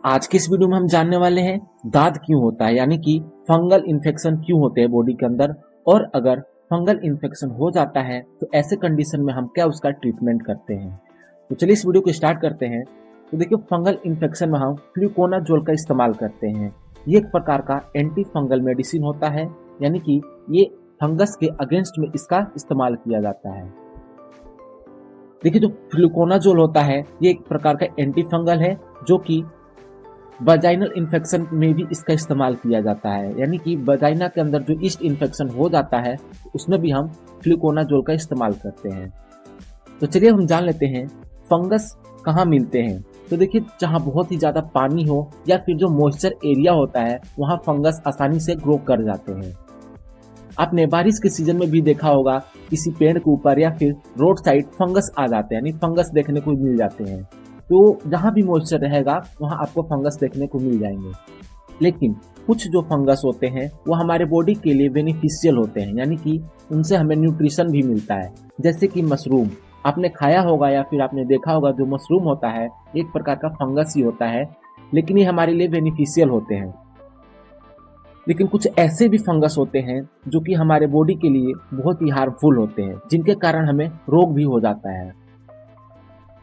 आज के इस वीडियो में हम जानने वाले हैं दाद क्यों होता है, यानी कि फंगल इन्फेक्शन क्यों होते हैं बॉडी के अंदर, और अगर फंगल इन्फेक्शन हो जाता है तो ऐसे कंडीशन में हम क्या उसका ट्रीटमेंट करते हैं। तो चलिए इस वीडियो को स्टार्ट करते हैं। तो देखिए, फंगल इन्फेक्शन में हम फ्लूकोनाजोल का इस्तेमाल करते हैं। ये एक प्रकार का एंटी फंगल मेडिसिन होता है, यानी कि ये फंगस के अगेंस्ट में इसका इस्तेमाल किया जाता है। देखिए, जो फ्लूकोनाजोल होता है ये एक प्रकार का एंटी फंगल है जो कि वजाइनल इन्फेक्शन में भी इसका इस्तेमाल किया जाता है, यानी कि वजाइना के अंदर जो ईस्ट इन्फेक्शन हो जाता है उसमें भी हम फ्लूकोनाजोल का इस्तेमाल करते हैं। तो चलिए हम जान लेते हैं फंगस कहाँ मिलते हैं। तो देखिए, जहाँ बहुत ही ज़्यादा पानी हो या फिर जो मॉइस्चर एरिया होता है वहाँ फंगस आसानी से ग्रो कर जाते हैं। आपने बारिश के सीजन में भी देखा होगा, किसी पेड़ के ऊपर या फिर रोड साइड फंगस आ जाते हैं, यानी फंगस देखने को मिल जाते हैं। तो जहाँ भी मॉइस्चर रहेगा वहाँ आपको फंगस देखने को मिल जाएंगे। लेकिन कुछ जो फंगस होते हैं वो हमारे बॉडी के लिए बेनिफिशियल होते हैं, यानी कि उनसे हमें न्यूट्रिशन भी मिलता है। जैसे कि मशरूम आपने खाया होगा या फिर आपने देखा होगा, जो मशरूम होता है एक प्रकार का फंगस ही होता है, लेकिन ये हमारे लिए बेनिफिशियल होते हैं। लेकिन कुछ ऐसे भी फंगस होते हैं जो कि हमारे बॉडी के लिए बहुत ही हार्मफुल होते हैं, जिनके कारण हमें रोग भी हो जाता है।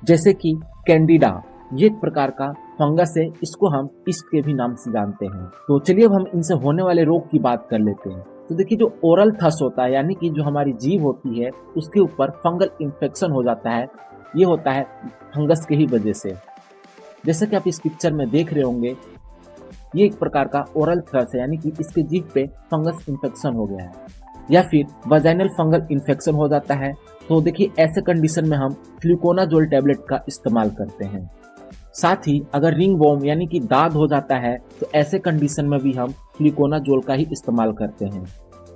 जैसे कि कैंडिडा, ये एक प्रकार का फंगस है, इसको हम ईस्ट के भी नाम से जानते हैं। तो चलिए अब हम इनसे होने वाले रोग की बात कर लेते हैं। तो देखिए, जो ओरल थस होता है, यानी कि जो हमारी जीभ होती है उसके ऊपर फंगल इन्फेक्शन हो जाता है, ये होता है फंगस के ही वजह से। जैसे कि आप इस पिक्चर में देख रहे होंगे, ये एक प्रकार का ओरल थ्रस है, यानी कि इसके जीभ पे फंगस इन्फेक्शन हो गया है। या फिर वजाइनल फंगल इन्फेक्शन हो जाता है। तो देखिए, ऐसे कंडीशन में हम फ्लूकोनाजोल टैबलेट का इस्तेमाल करते हैं। साथ ही अगर रिंग वॉर्म यानी कि दाद हो जाता है तो ऐसे कंडीशन में भी हम फ्लूकोनाजोल का ही इस्तेमाल करते हैं।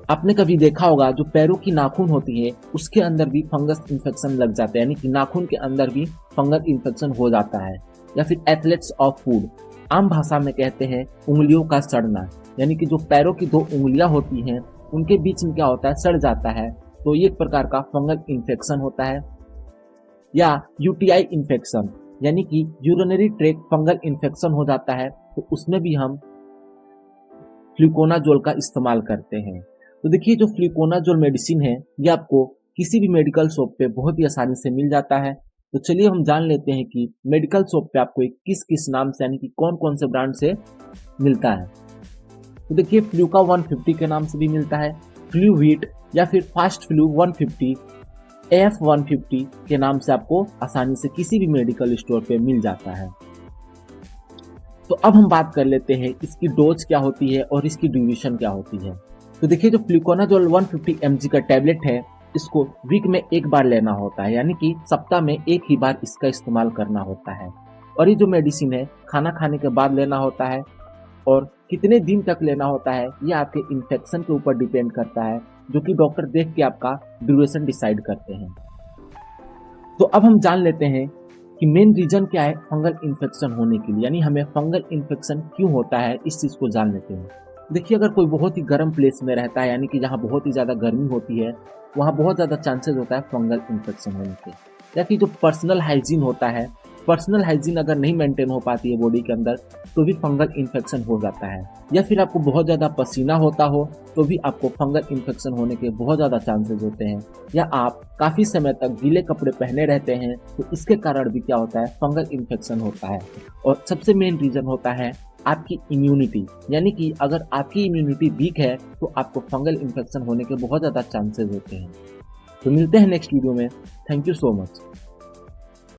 आपने कभी देखा होगा, जो पैरों की नाखून होती है उसके अंदर भी फंगस इन्फेक्शन लग जाता है, यानी कि नाखून के अंदर भी फंगल इन्फेक्शन हो जाता है। या फिर एथलेट्स ऑफ फूड, आम भाषा में कहते हैं उंगलियों का सड़ना, यानी कि जो पैरों की दो उंगलियां होती हैं उनके बीच में क्या होता है, सड़ जाता है। तो ये एक प्रकार का फंगल इन्फेक्शन होता है। या यूटीआई इन्फेक्शन, यानी कि यूरिनरी ट्रैक फंगल इन्फेक्शन हो जाता है, तो उसमें भी हम फ्लूकोनाजोल का इस्तेमाल करते हैं। तो देखिए, जो फ्लूकोनाजोल मेडिसिन है ये आपको किसी भी मेडिकल शॉप पे बहुत ही आसानी से मिल जाता है। तो चलिए हम जान लेते हैं कि मेडिकल शॉप पे आपको किस किस नाम से, यानी कि कौन कौन से ब्रांड से मिलता है। तो देखिए, फ्लूका 150 के नाम से भी मिलता है, फ्लूवीट या फिर फास्ट फ्लू 150, AF150 के नाम से आपको आसानी से किसी भी मेडिकल स्टोर पे मिल जाता है। तो अब हम बात कर लेते हैं इसकी डोज क्या होती है और इसकी ड्यूरेशन क्या होती है। तो देखिए, जो फ्लूकोनाजोल 150 mg का टैबलेट है इसको वीक में एक बार लेना होता है, यानी कि सप्ताह में एक ही बार इसका इस्तेमाल करना होता है। और ये जो मेडिसिन है खाना खाने के बाद लेना होता है, और कितने दिन तक लेना होता है ये आपके इन्फेक्शन के ऊपर डिपेंड करता है, जो कि डॉक्टर देख के आपका ड्यूरेशन डिसाइड करते हैं। तो अब हम जान लेते हैं कि मेन रीजन क्या है फंगल इन्फेक्शन होने के लिए, यानी हमें फंगल इन्फेक्शन क्यों होता है, इस चीज़ को जान लेते हैं। देखिए, अगर कोई बहुत ही गर्म प्लेस में रहता है, यानी कि जहाँ बहुत ही ज़्यादा गर्मी होती है, वहाँ बहुत ज़्यादा चांसेस होता है फंगल इन्फेक्शन होने के। या फिर जो पर्सनल हाइजीन होता है, पर्सनल हाइजीन अगर नहीं मेंटेन हो पाती है बॉडी के अंदर तो भी फंगल इन्फेक्शन हो जाता है। या फिर आपको बहुत ज़्यादा पसीना होता हो तो भी आपको फंगल इन्फेक्शन होने के बहुत ज़्यादा चांसेस होते हैं। या आप काफ़ी समय तक गीले कपड़े पहने रहते हैं तो इसके कारण भी क्या होता है, फंगल इन्फेक्शन होता है। और सबसे मेन रीज़न होता है आपकी इम्यूनिटी, यानी कि अगर आपकी इम्यूनिटी वीक है तो आपको फंगल इन्फेक्शन होने के बहुत ज़्यादा चांसेस होते हैं। तो मिलते हैं नेक्स्ट वीडियो में। Thank you so much.